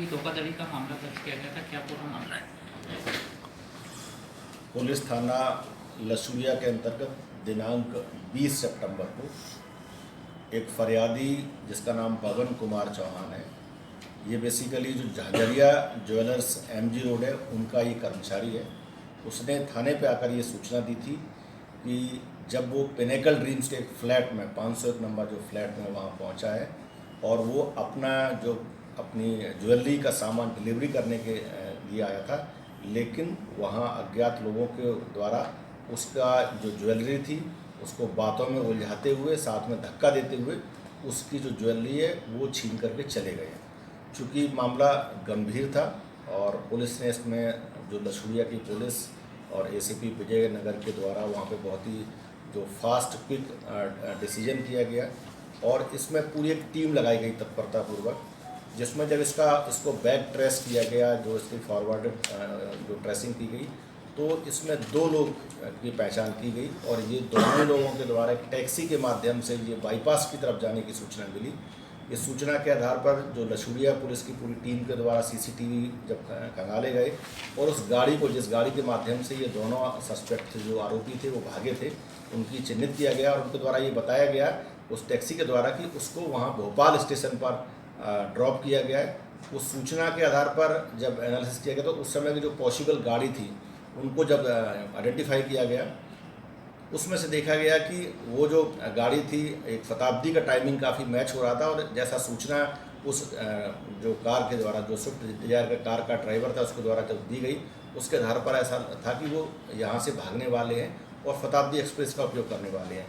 ये धोखाधड़ी का मामला दर्ज किया गया था, क्या पूरा मामला है? पुलिस थाना लसूरिया के अंतर्गत दिनांक 20 सितंबर को एक फरियादी जिसका नाम पवन कुमार चौहान है, ये बेसिकली जो झाझरिया ज्वेलर्स एमजी रोड है उनका ये कर्मचारी है। उसने थाने पे आकर ये सूचना दी थी कि जब वो पिनेकल ड्रीम्स के एक फ्लैट में 501 नंबर जो फ्लैट में वहाँ पहुँचा है और वो अपनी ज्वेलरी का सामान डिलीवरी करने के लिए आया था, लेकिन वहाँ अज्ञात लोगों के द्वारा उसका जो ज्वेलरी थी उसको बातों में उलझाते हुए, साथ में धक्का देते हुए उसकी जो ज्वेलरी है वो छीन करके चले गए। चूँकि मामला गंभीर था और पुलिस ने इसमें जो लसूरिया की पुलिस और एसीपी विजयनगर के द्वारा वहाँ पे बहुत ही जो फास्ट क्विक डिसीजन किया गया और इसमें पूरी एक टीम लगाई गई तत्परतापूर्वक, जिसमें जब इसको बैक ट्रेस किया गया, जो इसकी फॉरवर्डेड जो ट्रेसिंग की गई, तो इसमें 2 लोग की पहचान की गई और ये दोनों लोगों के द्वारा एक टैक्सी के माध्यम से ये बाईपास की तरफ जाने की सूचना मिली। इस सूचना के आधार पर जो लसूरिया पुलिस की पूरी टीम के द्वारा सीसीटीवी जब खंगाले गए और उस गाड़ी को, जिस गाड़ी के माध्यम से ये दोनों सस्पेक्ट थे, जो आरोपी थे वो भागे थे, उनकी चिन्हित किया गया और उनके द्वारा ये बताया गया उस टैक्सी के द्वारा कि उसको वहाँ भोपाल स्टेशन पर ड्रॉप किया गया है। उस सूचना के आधार पर जब एनालिसिस किया गया तो उस समय की जो पॉसिबल गाड़ी थी उनको जब आइडेंटिफाई किया गया, उसमें से देखा गया कि वो जो गाड़ी थी एक शताब्दी का टाइमिंग काफ़ी मैच हो रहा था और जैसा सूचना उस जो कार के द्वारा, जो स्विफ्ट डिजायर का कार का ड्राइवर था उसके द्वारा जब दी गई, उसके आधार पर ऐसा था कि वो यहाँ से भागने वाले हैं और शताब्दी एक्सप्रेस का उपयोग करने वाले हैं।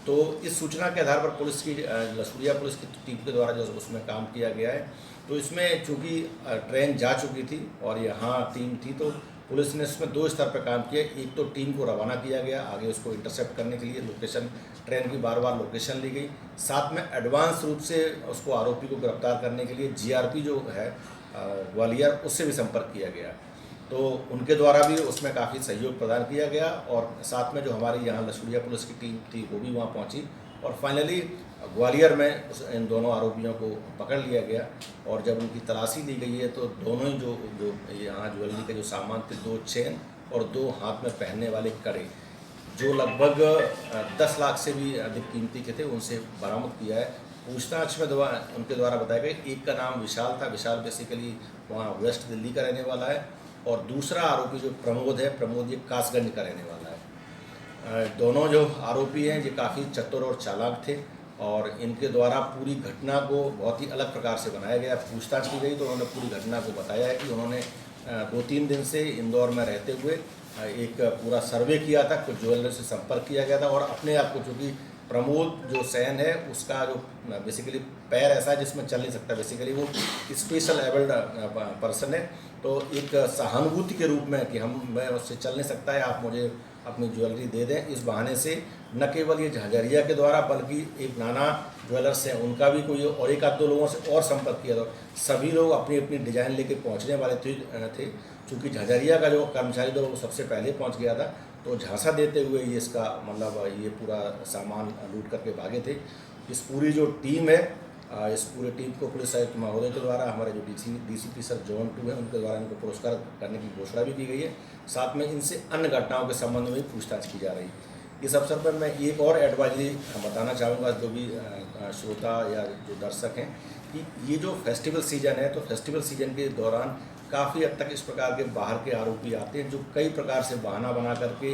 तो इस सूचना के आधार पर पुलिस की लसूरिया पुलिस की टीम के द्वारा जो उसमें काम किया गया है, तो इसमें चूँकि ट्रेन जा चुकी थी और यहाँ टीम थी, तो पुलिस ने इसमें 2 स्तर पर काम किया। एक तो टीम को रवाना किया गया आगे उसको इंटरसेप्ट करने के लिए, लोकेशन ट्रेन की बार लोकेशन ली गई, साथ में एडवांस रूप से उसको आरोपी को गिरफ्तार करने के लिए जीआरपी जो है ग्वालियर, उससे भी संपर्क किया गया। तो उनके द्वारा भी उसमें काफ़ी सहयोग प्रदान किया गया और साथ में जो हमारी यहाँ लसूरिया पुलिस की टीम थी वो भी वहाँ पहुँची और फाइनली ग्वालियर में इन दोनों आरोपियों को पकड़ लिया गया। और जब उनकी तलाशी ली गई है तो दोनों ही जो यहाँ ज्वेलरी के जो सामान थे, 2 चेन और 2 हाथ में पहनने वाले कड़े, जो लगभग 10 लाख से भी अधिक कीमती के थे, उनसे बरामद किया है। पूछताछ में उनके द्वारा बताया गया, एक का नाम विशाल था, विशाल बेसिकली वहाँ वेस्ट दिल्ली का रहने वाला है और दूसरा आरोपी जो प्रमोद है, प्रमोद ये कासगंज का रहने वाला है। दोनों जो आरोपी हैं ये काफ़ी चतुर और चालाक थे और इनके द्वारा पूरी घटना को बहुत ही अलग प्रकार से बनाया गया। पूछताछ की गई तो उन्होंने पूरी घटना को बताया है कि उन्होंने 2-3 दिन से इंदौर में रहते हुए एक पूरा सर्वे किया था, कुछ ज्वेलर से संपर्क किया गया था और अपने आप को, चूँकि प्रमोद जो सैन है उसका जो बेसिकली पैर ऐसा है जिसमें चल नहीं सकता, बेसिकली वो स्पेशल एबल्ड पर्सन है, तो एक सहानुभूति के रूप में कि मैं उससे चल नहीं सकता है, आप मुझे अपनी ज्वेलरी दे दें, इस बहाने से न केवल ये झाझरिया के द्वारा बल्कि एक नाना ज्वेलर्स हैं उनका भी कोई और 1-2 लोगों से और संपर्क किया था। सभी लोग अपनी अपनी डिज़ाइन लेके पहुंचने वाले थे। चूँकि झाझरिया का जो कर्मचारी था वो सबसे पहले पहुंच गया था, तो झांसा देते हुए ये इसका मतलब ये पूरा सामान लूट करके भागे थे। इस पूरी जो टीम है, इस पूरी टीम को पुलिस आयुक्त महोदय के द्वारा, हमारे जो डीसीपी सर जोन 2 है उनके द्वारा इनको पुरस्कार करने की घोषणा भी की गई है। साथ में इनसे अन्य घटनाओं के संबंध में भी पूछताछ की जा रही है। इस अवसर पर मैं एक और एडवाइजरी बताना चाहूँगा जो भी श्रोता या जो दर्शक हैं, कि ये जो फेस्टिवल सीजन है, तो फेस्टिवल सीजन के दौरान काफ़ी हद तक इस प्रकार के बाहर के आरोपी आते हैं जो कई प्रकार से बहाना बना करके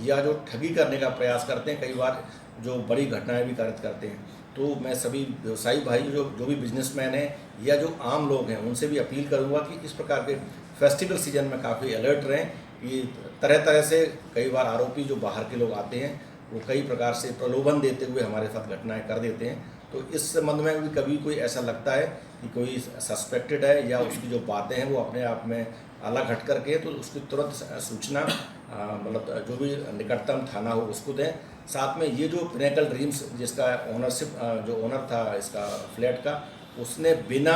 या जो ठगी करने का प्रयास करते हैं, कई बार जो बड़ी घटनाएं भी कारित करते हैं। तो मैं सभी व्यवसायी भाई जो भी बिजनेसमैन हैं या जो आम लोग हैं उनसे भी अपील करूंगा कि इस प्रकार के फेस्टिवल सीजन में काफ़ी अलर्ट रहें। ये तरह तरह से कई बार आरोपी जो बाहर के लोग आते हैं वो कई प्रकार से प्रलोभन देते हुए हमारे साथ घटनाएं कर देते हैं। तो इस संबंध में भी कभी कोई ऐसा लगता है कि कोई सस्पेक्टेड है या उसकी जो बातें हैं वो अपने आप में अलग हट करके, तो उसकी तुरंत सूचना मतलब जो भी निकटतम थाना हो उसको दें। साथ में ये जो पिनेकल ड्रीम्स जिसका ओनरशिप जो ओनर था इसका फ्लैट का, उसने बिना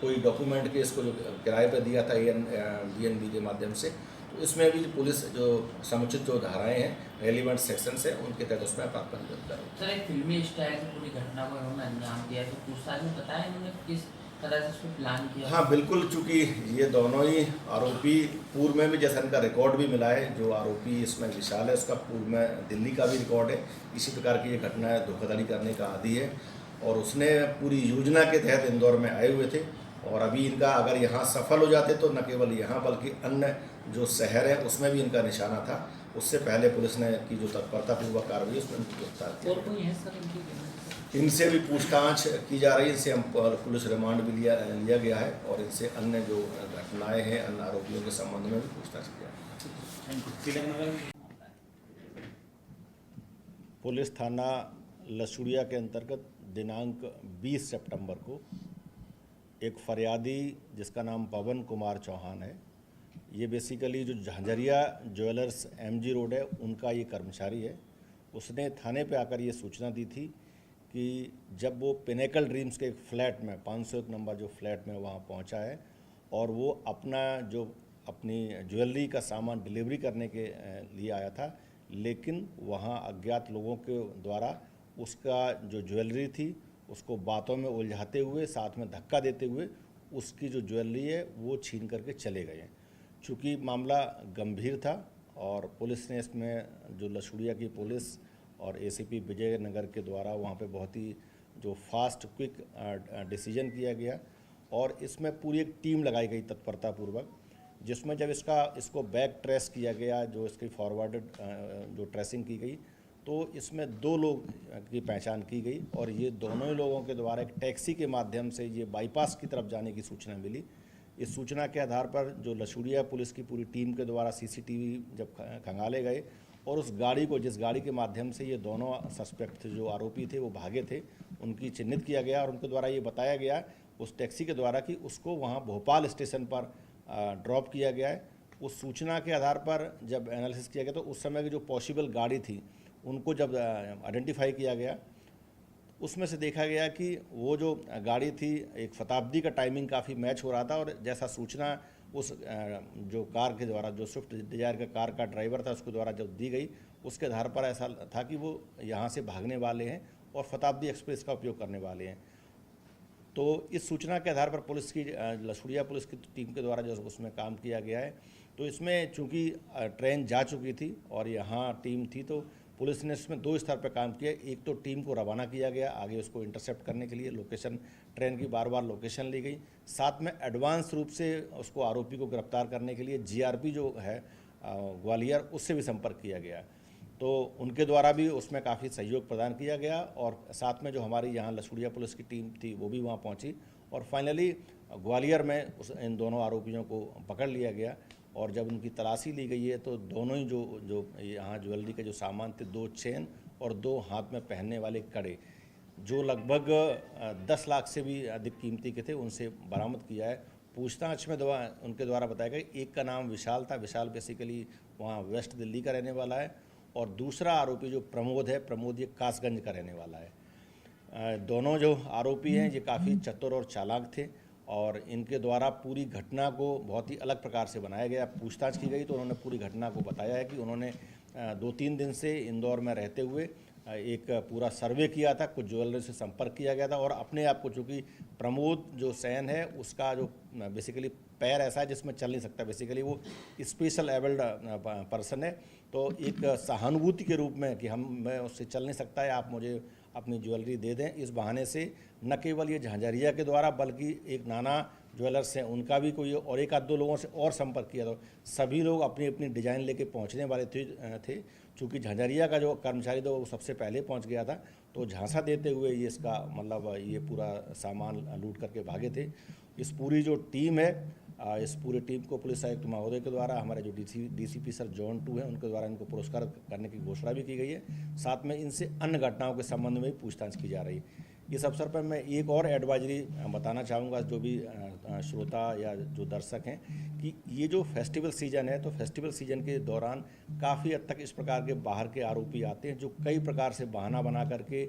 कोई डॉक्यूमेंट के इसको जो किराए पर दिया था ANBNB के माध्यम से, तो इसमें भी पुलिस जो समुचित जो धाराएं हैं, रेलिवेंट सेक्शंस हैं, उनके तहत उसमें प्राथमिकता करें। सर, एक फिल्मी स्टाइल से पूरी घटना को इन्होंने अंजाम दिया, तो पूछताछ में बताया इन्होंने किस तरह से उसमें प्लान किया? हाँ बिल्कुल, चूँकि ये दोनों ही आरोपी पूर्व में भी, जैसा इनका रिकॉर्ड भी मिला है, जो आरोपी इसमें विशाल है उसका पूर्व में दिल्ली का भी रिकॉर्ड है, इसी प्रकार की ये घटनाएं धोखाधड़ी करने का आदी है और उसने पूरी योजना के तहत इंदौर में आए हुए थे। और अभी इनका अगर यहाँ सफल हो जाते तो न केवल यहाँ बल्कि अन्य जो शहर है उसमें भी इनका निशाना था। उससे पहले पुलिस ने की जो तत्परतापूर्वक कार्रवाई उसमें इनको गिरफ्तार किया। और कोई है सर इनकी? इनसे भी पूछताछ की जा रही है, इनसे हम पुलिस रिमांड भी लिया गया है और इनसे अन्य जो घटनाएं हैं अन्य आरोपियों के संबंध में भी पूछताछ किया है। पुलिस थाना लसूड़िया के अंतर्गत दिनांक 20 सितंबर को एक फरियादी जिसका नाम पवन कुमार चौहान है, ये बेसिकली जो झांझरिया ज्वेलर्स MG रोड है उनका ये कर्मचारी है। उसने थाने पे आकर ये सूचना दी थी कि जब वो पिनेकल ड्रीम्स के एक फ्लैट में 501 नंबर जो फ्लैट में वहाँ पहुँचा है और वो अपनी ज्वेलरी का सामान डिलीवरी करने के लिए आया था, लेकिन वहाँ अज्ञात लोगों के द्वारा उसका जो ज्वेलरी थी उसको बातों में उलझाते हुए, साथ में धक्का देते हुए उसकी जो ज्वेलरी है वो छीन करके चले गए हैं। चूँकि मामला गंभीर था और पुलिस ने इसमें जो लसूड़िया की पुलिस और ACP विजयनगर के द्वारा वहाँ पे बहुत ही जो फास्ट क्विक डिसीजन किया गया और इसमें पूरी एक टीम लगाई गई तत्परतापूर्वक, जिसमें जब इसको बैक ट्रेस किया गया, जो इसकी फॉरवर्डेड जो ट्रेसिंग की गई, तो इसमें 2 लोग की पहचान की गई और ये दोनों ही लोगों के द्वारा एक टैक्सी के माध्यम से ये बाईपास की तरफ जाने की सूचना मिली। इस सूचना के आधार पर जो लसूड़िया पुलिस की पूरी टीम के द्वारा CCTV जब खंगाले गए और उस गाड़ी को, जिस गाड़ी के माध्यम से ये दोनों सस्पेक्ट थे, जो आरोपी थे वो भागे थे, उनकी चिन्हित किया गया और उनके द्वारा ये बताया गया उस टैक्सी के द्वारा कि उसको वहाँ भोपाल स्टेशन पर ड्रॉप किया गया है। उस सूचना के आधार पर जब एनालिसिस किया गया तो उस समय की जो पॉसिबल गाड़ी थी उनको जब आइडेंटिफाई किया गया, उसमें से देखा गया कि वो जो गाड़ी थी एक शताब्दी का टाइमिंग काफ़ी मैच हो रहा था और जैसा सूचना उस जो कार के द्वारा, जो स्विफ्ट डिजायर का कार का ड्राइवर था उसके द्वारा जब दी गई, उसके आधार पर ऐसा था कि वो यहाँ से भागने वाले हैं और शताब्दी एक्सप्रेस का उपयोग करने वाले हैं। तो इस सूचना के आधार पर पुलिस की लसूड़िया पुलिस की टीम के द्वारा जो उसमें काम किया गया है, तो इसमें चूँकि ट्रेन जा चुकी थी और यहाँ टीम थी, तो पुलिस ने इसमें 2 स्तर पर काम किया। एक तो टीम को रवाना किया गया आगे उसको इंटरसेप्ट करने के लिए, लोकेशन ट्रेन की बार बार लोकेशन ली गई, साथ में एडवांस रूप से उसको आरोपी को गिरफ्तार करने के लिए GRP जो है ग्वालियर, उससे भी संपर्क किया गया। तो उनके द्वारा भी उसमें काफ़ी सहयोग प्रदान किया गया और साथ में जो हमारी यहाँ लसूड़िया पुलिस की टीम थी वो भी वहाँ पहुँची और फाइनली ग्वालियर में इन दोनों आरोपियों को पकड़ लिया गया। और जब उनकी तलाशी ली गई है तो दोनों ही जो यहाँ ज्वेलरी के जो सामान थे, 2 चेन और 2 हाथ में पहनने वाले कड़े, जो लगभग 10 लाख से भी अधिक कीमती के थे, उनसे बरामद किया है। पूछताछ में उनके द्वारा बताया गया एक का नाम विशाल था, विशाल बेसिकली वहाँ वेस्ट दिल्ली का रहने वाला है और दूसरा आरोपी जो प्रमोद है, प्रमोद ये कासगंज का रहने वाला है। दोनों जो आरोपी हैं ये काफ़ी चतुर और चालाक थे और इनके द्वारा पूरी घटना को बहुत ही अलग प्रकार से बनाया गया। पूछताछ की गई तो उन्होंने पूरी घटना को बताया है कि उन्होंने 2-3 दिन से इंदौर में रहते हुए एक पूरा सर्वे किया था, कुछ ज्वेलरी से संपर्क किया गया था और अपने आप को, चूँकि प्रमोद जो सैन है उसका जो बेसिकली पैर ऐसा है जिसमें चल नहीं सकता, बेसिकली वो स्पेशल एबल्ड पर्सन है, तो एक सहानुभूति के रूप में कि मैं उससे चल नहीं सकता है, आप मुझे अपनी ज्वेलरी दे दें, इस बहाने से न केवल ये झांझरिया के द्वारा बल्कि एक नाना ज्वेलर्स हैं उनका भी कोई और 1-2 लोगों से और संपर्क किया था। सभी लोग अपनी अपनी डिज़ाइन लेके पहुंचने वाले थे। चूँकि झांझरिया का जो कर्मचारी था वो सबसे पहले पहुंच गया था, तो झांसा देते हुए ये इसका मतलब ये पूरा सामान लूट करके भागे थे। इस पूरी जो टीम है, इस पूरी टीम को पुलिस आयुक्त महोदय के द्वारा, हमारे जो DCP सर जोन 2 हैं उनके द्वारा इनको पुरस्कार करने की घोषणा भी की गई है। साथ में इनसे अन्य घटनाओं के संबंध में भी पूछताछ की जा रही है। इस अवसर पर मैं एक और एडवाइजरी बताना चाहूँगा जो भी श्रोता या जो दर्शक हैं, कि ये जो फेस्टिवल सीज़न है, तो फेस्टिवल सीज़न के दौरान काफ़ी हद तक इस प्रकार के बाहर के आरोपी आते हैं जो कई प्रकार से बहाना बना करके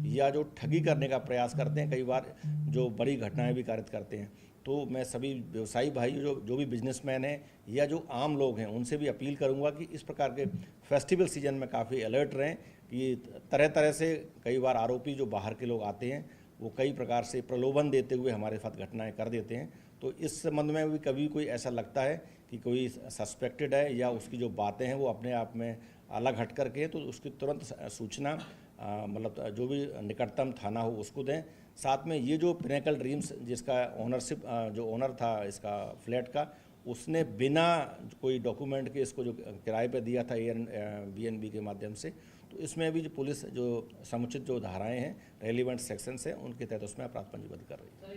या जो ठगी करने का प्रयास करते हैं, कई बार जो बड़ी घटनाएं भी कारित करते हैं। तो मैं सभी व्यवसायी भाई जो भी बिजनेसमैन हैं या जो आम लोग हैं उनसे भी अपील करूंगा कि इस प्रकार के फेस्टिवल सीजन में काफ़ी अलर्ट रहें कि तरह तरह से कई बार आरोपी जो बाहर के लोग आते हैं वो कई प्रकार से प्रलोभन देते हुए हमारे साथ घटनाएं कर देते हैं। तो इस संबंध में भी कभी कोई ऐसा लगता है कि कोई सस्पेक्टेड है या उसकी जो बातें हैं वो अपने आप में अलग हट करके है, तो उसकी तुरंत सूचना मतलब जो भी निकटतम थाना हो उसको दें। साथ में ये जो पिनेकल ड्रीम्स जिसका ओनरशिप जो ओनर था इसका फ्लैट का, उसने बिना कोई डॉक्यूमेंट के इसको जो किराए पे दिया था एयरबीएनबी के माध्यम से, तो इसमें भी जो पुलिस जो समुचित जो धाराएं हैं रेलिवेंट सेक्शंस हैं उनके तहत उसमें अपराध पंजीबद्ध कर रही है।